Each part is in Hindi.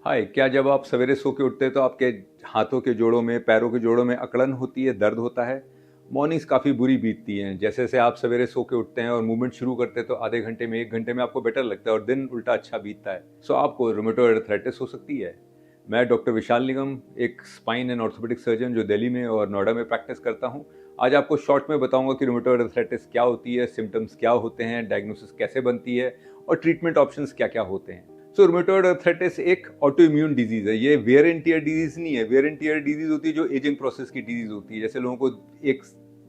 हाय, क्या जब आप सवेरे सो के उठते हैं तो आपके हाथों के जोड़ों में, पैरों के जोड़ों में अकड़न होती है, दर्द होता है? मॉर्निंग्स काफ़ी बुरी बीतती हैं। जैसे-जैसे आप सवेरे सो के उठते हैं और मूवमेंट शुरू करते हैं तो आधे घंटे में, 1 घंटे में आपको बेटर लगता है और दिन उल्टा अच्छा बीतता है। सो आपको रूमेटॉइड अर्थराइटिस हो सकती है। मैं डॉक्टर विशाल निगम, एक स्पाइन एंड ऑर्थोपेडिक सर्जन जो दिल्ली में और नोएडा में प्रैक्टिस करता हूँ। आज आपको शॉर्ट में बताऊँगा कि रूमेटॉइड अर्थराइटिस क्या होती है, सिम्पटम्स क्या होते हैं, डायग्नोसिस कैसे बनती है और ट्रीटमेंट ऑप्शंस क्या-क्या होते हैं। सो रूमेटॉइड अर्थराइटिस एक ऑटो इम्यून डिजीज है। ये वेयर एंड टियर डिजीज नहीं है। वेयर एंड टियर डिजीज होती है जो एजिंग प्रोसेस की डिजीज होती है। जैसे लोगों को एक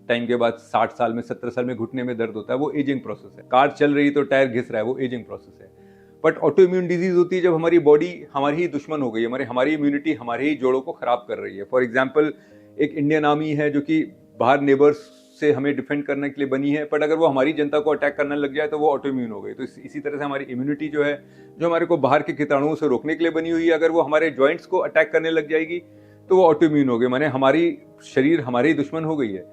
टाइम के बाद 60 साल में, 70 साल में घुटने में दर्द होता है, वो एजिंग प्रोसेस है। कार चल रही तो टायर घिस रहा है, वो एजिंग प्रोसेस है। बट ऑटो इम्यून डिजीज होती है जब हमारी बॉडी हमारी ही दुश्मन हो गई है, हमारी इम्यूनिटी हमारे ही जोड़ों को खराब कर रही है। फॉर एग्जाम्पल, एक इंडियन आर्मी है जो कि बाहर नेबर्स से हमें डिफेंड करने के लिए बनी है, बट अगर वो हमारी जनता को अटैक करने लग जाए तो वो ऑटो इम्यून हो गई। तो इसी तरह से हमारी इम्यूनिटी जो है, जो हमारे को बाहर के कीटाणुओं से रोकने के लिए बनी हुई है, अगर वो हमारे जॉइंट्स को अटैक करने लग जाएगी तो वो ऑटो इम्यून हो गई, माने हमारी शरीर हमारी ही दुश्मन हो गई है।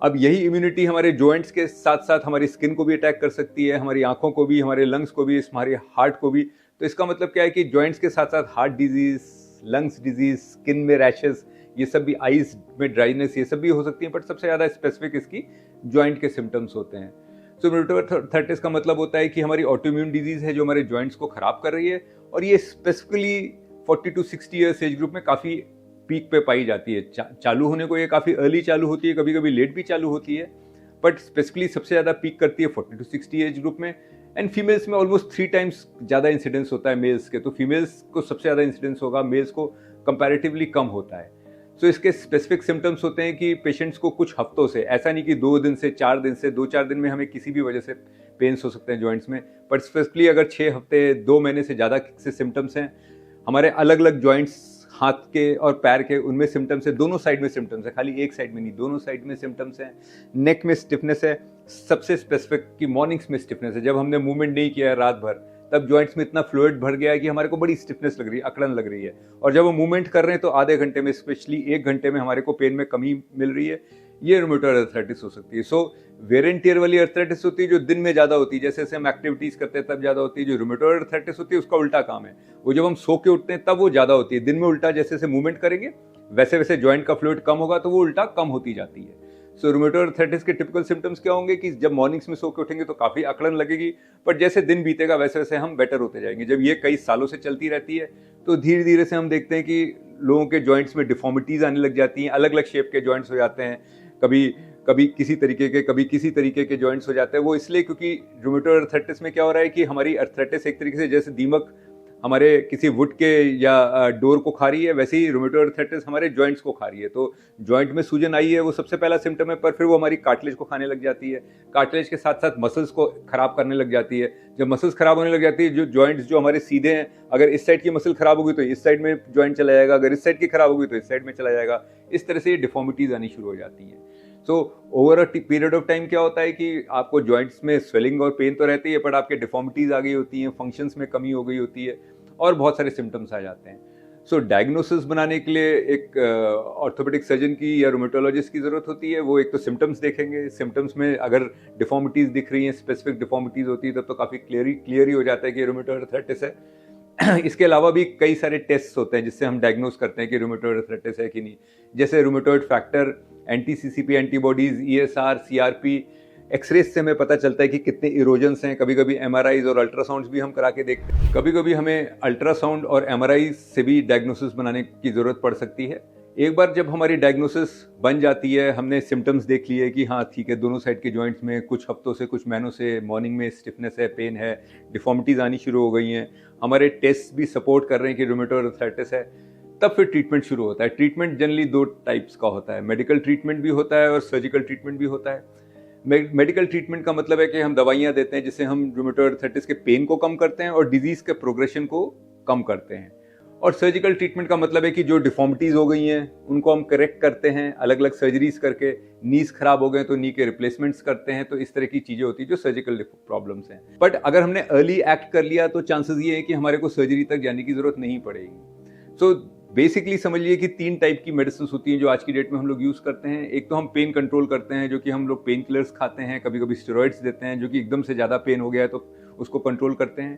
अब यही इम्यूनिटी हमारे जॉइंट्स के साथ साथ हमारी स्किन को भी अटैक कर सकती है, हमारी आंखों को भी, हमारे लंग्स को भी, हमारे हार्ट को भी। तो इसका मतलब क्या है कि जॉइंट्स के साथ साथ heart disease, lungs disease, skin में रैशेस, ये सब भी, आईज में ड्राइनेस, ये सब भी हो सकती है। बट सबसे ज़्यादा स्पेसिफिक इसकी जॉइंट के सिम्टम्स होते हैं। सो रूमेटॉइड अर्थराइटिस का मतलब होता है कि हमारी ऑटोइम्यून डिजीज है जो हमारे जॉइंट्स को खराब कर रही है, और ये specifically 40 to 60 years age group में काफ़ी पीक पे पाई जाती है। चालू होने को ये काफ़ी अर्ली चालू होती है, कभी कभी लेट भी चालू होती है, बट स्पेसिफिकली सबसे ज़्यादा पीक करती है 40 to 60 एज ग्रुप में। एंड फीमेल्स में ऑलमोस्ट 3 टाइम्स ज़्यादा इंसिडेंस होता है मेल्स के। तो फीमेल्स को सबसे ज़्यादा इंसिडेंस होगा, मेल्स को कंपैरेटिवली कम होता है। सो इसके स्पेसिफिक सिम्टम्स होते हैं कि पेशेंट्स को कुछ हफ्तों से, ऐसा नहीं कि 2 दिन से 4 दिन से, 2-4 दिन में हमें किसी भी वजह से पेन्स हो सकते हैं जॉइंट्स में, बट स्पेसिफिकली अगर 6 हफ्ते, 2 महीने से ज़्यादा से सिम्टम्स हैं, हमारे अलग अलग जॉइंट्स, हाथ के और पैर के, उनमें सिम्टम्स है, दोनों साइड में सिम्टम्स है, खाली एक साइड में नहीं, दोनों साइड में सिम्टम्स हैं। नेक में स्टिफनेस है, सबसे स्पेसिफिक कि मॉर्निंग्स में स्टिफनेस है। जब हमने मूवमेंट नहीं किया है रात भर, तब जॉइंट्स में इतना फ्लूइड भर गया है कि हमारे को बड़ी स्टिफनेस लग रही है, अकड़न लग रही है। और जब हम मूवमेंट कर रहे हैं तो आधे घंटे में, स्पेशली 1 घंटे में हमारे को पेन में कमी मिल रही है, ये रूमेटॉइड अर्थराइटिस हो सकती है। सो वेयर एंड टियर वाली अर्थराइटिस होती है जो दिन में ज़्यादा होती है, जैसे जैसे हम एक्टिविटीज करते हैं तब ज़्यादा होती है। जो रूमेटॉइड अर्थराइटिस होती है उसका उल्टा काम है, वो जब हम सो के उठते हैं तब वो ज़्यादा होती है। दिन में उल्टा, जैसे जैसे मूवमेंट करेंगे वैसे वैसे जॉइंट का फ्लूइड कम होगा तो वो उल्टा कम होती जाती है। सो रूमेटॉइड अर्थराइटिस के टिपिकल सिम्टम्स क्या होंगे कि जब मॉर्निंग्स में सो के उठेंगे तो काफ़ी अकड़न लगेगी, पर जैसे दिन बीतेगा वैसे वैसे हम बेटर होते जाएंगे। जब ये कई सालों से चलती रहती है तो धीरे धीरे से हम देखते हैं कि लोगों के जॉइंट्स में डिफॉर्मिटीज आने लग जाती हैं, अलग अलग शेप के जॉइंट्स हो जाते हैं, कभी कभी किसी तरीके के, कभी किसी तरीके के जॉइंट्स हो जाते हैं। वो इसलिए क्योंकि रूमेटॉइड अर्थराइटिस में क्या हो रहा है कि हमारी अर्थराइटिस एक तरीके से जैसे दीमक हमारे किसी वुड के या डोर को खा रही है, वैसे ही रूमेटॉइड अर्थराइटिस हमारे जॉइंट्स को खा रही है। तो जॉइंट में सूजन आई है, वो सबसे पहला सिम्टम है, पर फिर वो हमारी कार्टिलेज को खाने लग जाती है। कार्टिलेज के साथ साथ मसल्स को खराब करने लग जाती है। जब मसल्स खराब होने लग जाती है, जो जॉइंट्स जो हमारे सीधे हैं, अगर इस साइड की मसल खराब होगी तो इस साइड में जॉइंट चला जाएगा, अगर इस साइड की खराब होगी तो इस साइड में चला जाएगा। इस तरह से ये डिफॉर्मिटीज आनी शुरू हो जाती हैं। So over a period of time क्या होता है कि आपको जॉइंट्स में स्वेलिंग और पेन तो रहती है, बट आपके डिफॉर्मिटीज आ गई होती हैं, फंक्शंस में कमी हो गई होती है और बहुत सारे सिम्टम्स आ जाते हैं। सो डायग्नोसिस बनाने के लिए एक ऑर्थोपेडिक सर्जन की या रूमेटोलॉजिस्ट की ज़रूरत होती है। वो एक तो सिम्टम्स देखेंगे, सिम्टम्स में अगर डिफॉर्मिटीज़ दिख रही हैं, स्पेसिफिक डिफॉर्मिटीज़ होती है, तब तो काफ़ी क्लियर ही हो जाता है कि रूमेटॉइड अर्थराइटिस है। इसके अलावा भी कई सारे टेस्ट होते हैं जिससे हम डायग्नोस करते हैं कि रूमेटॉइड अर्थराइटिस है कि नहीं, जैसे rheumatoid factor, anti-CCP antibodies, ESR, CRP. X-rays से हमें पता चलता है कि कितने इरोजन्स हैं। कभी कभी एमआरआईज और अल्ट्रासाउंड्स भी हम करा के देखते हैं। कभी कभी हमें अल्ट्रासाउंड और एमआरआई से भी डायग्नोसिस बनाने की ज़रूरत पड़ सकती है। एक बार जब हमारी डायग्नोसिस बन जाती है, हमने सिम्टम्स देख लिए कि हाँ ठीक है, दोनों साइड के जॉइंट्स में कुछ हफ्तों से, कुछ महीनों से मॉर्निंग में स्टिफनेस है, पेन है, डिफॉर्मिटीज़ आनी शुरू हो गई हैं, हमारे टेस्ट भी सपोर्ट कर रहे हैं कि रूमेटॉइड अर्थराइटिस है, तब फिर ट्रीटमेंट शुरू होता है। ट्रीटमेंट जनरली 2 टाइप्स का होता है, मेडिकल ट्रीटमेंट भी होता है और सर्जिकल ट्रीटमेंट भी होता है। मेडिकल ट्रीटमेंट का मतलब है कि हम दवाइयाँ देते हैं जिससे हम रूमेटॉइड अर्थराइटिस के पेन को कम करते हैं और डिजीज के प्रोग्रेशन को कम करते हैं। और सर्जिकल ट्रीटमेंट का मतलब है कि जो डिफॉर्मिटीज हो गई हैं उनको हम करेक्ट करते हैं, अलग अलग सर्जरीज करके। नीज खराब हो गए तो नी के रिप्लेसमेंट्स करते हैं। तो इस तरह की चीजें होती है जो सर्जिकल प्रॉब्लम्स हैं। बट अगर हमने अर्ली एक्ट कर लिया तो चांसेस ये है कि हमारे को सर्जरी तक जाने की जरूरत नहीं पड़ेगी। सो बेसिकली समझिए कि 3 टाइप की मेडिसिन होती हैं जो आज की डेट में हम लोग यूज़ करते हैं। एक तो हम पेन कंट्रोल करते हैं, जो कि हम लोग पेन किलर्स खाते हैं, कभी कभी स्टेरॉइड्स देते हैं जो कि एकदम से ज़्यादा पेन हो गया है तो उसको कंट्रोल करते हैं।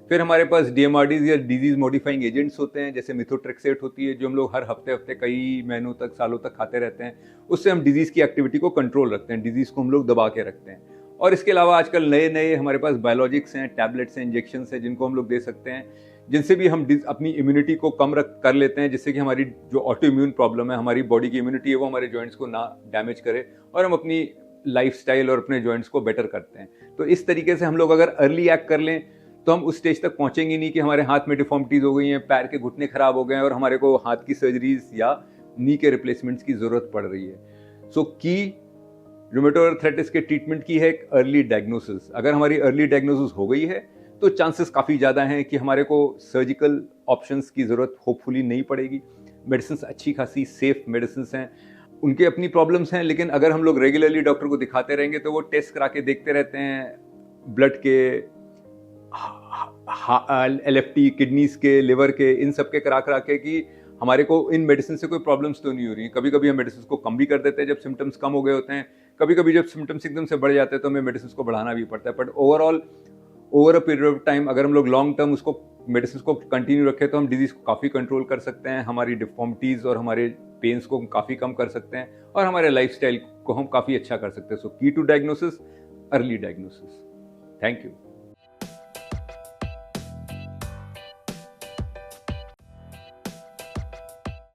फिर हमारे पास डीएमआरडीज या डिजीज मॉडिफाइंग एजेंट्स होते हैं, जैसे मिथोट्रेक्सेट होती है जो हम लोग हर हफ्ते हफ्ते कई महीनों तक सालों तक खाते रहते हैं। उससे हम डिजीज की एक्टिविटी को कंट्रोल रखते हैं, डिजीज को हम लोग दबा के रखते हैं। और इसके अलावा आजकल नए नए हमारे पास बायोलॉजिक्स हैं, टैबलेट्स हैं, इंजेक्शन हैं, जिनको हम लोग दे सकते हैं, जिनसे भी हम अपनी इम्यूनिटी को कम कर लेते हैं, जिससे कि हमारी जो ऑटो इम्यून प्रॉब्लम है, हमारी बॉडी की इम्यूनिटी है, वो हमारे जॉइंट्स को ना डैमेज करे और हम अपनी लाइफस्टाइल और अपने जॉइंट्स को बेटर करते हैं। तो इस तरीके से हम लोग अगर अर्ली एक्ट कर लें तो हम उस स्टेज तक पहुंचेंगे नहीं कि हमारे हाथ में डिफॉर्मिटीज हो गई हैं, पैर के घुटने खराब हो गए हैं और हमारे को हाथ की सर्जरीज या नी के रिप्लेसमेंट्स की जरूरत पड़ रही है। सो की रूमेटॉइड आर्थराइटिस के ट्रीटमेंट की है एक अर्ली डायग्नोसिस। अगर हमारी अर्ली डायग्नोसिस हो गई है तो चांसेस काफ़ी ज़्यादा हैं कि हमारे को सर्जिकल ऑप्शंस की ज़रूरत होपफुली नहीं पड़ेगी। मेडिसिन अच्छी खासी सेफ मेडिसिन हैं, उनके अपनी प्रॉब्लम्स हैं, लेकिन अगर हम लोग रेगुलरली डॉक्टर को दिखाते रहेंगे तो वो टेस्ट करा के देखते रहते हैं, ब्लड के, LFT, किडनीज के, लिवर के, इन सब के करा के कि हमारे को इन मेडिसिन से कोई प्रॉब्लम्स तो नहीं हो रही। कभी कभी हम मेडिसिन को कम भी कर देते हैं जब सिम्टम्स कम हो गए होते हैं, कभी कभी जब सिम्टम्स एकदम से बढ़ जाते हैं तो हमें मेडिसिन को बढ़ाना भी पड़ता है। But overall over a period of time अगर हम लोग लॉन्ग टर्म उसको मेडिसिन को कंटिन्यू रखें तो हम डिजीज को काफ़ी कंट्रोल कर सकते हैं, हमारी डिफॉर्मिटीज़ और हमारे पेन्स को हम काफ़ी कम कर सकते हैं और हमारे लाइफस्टाइल को हम काफ़ी अच्छा कर सकते हैं। So key to diagnosis, early diagnosis. Thank you.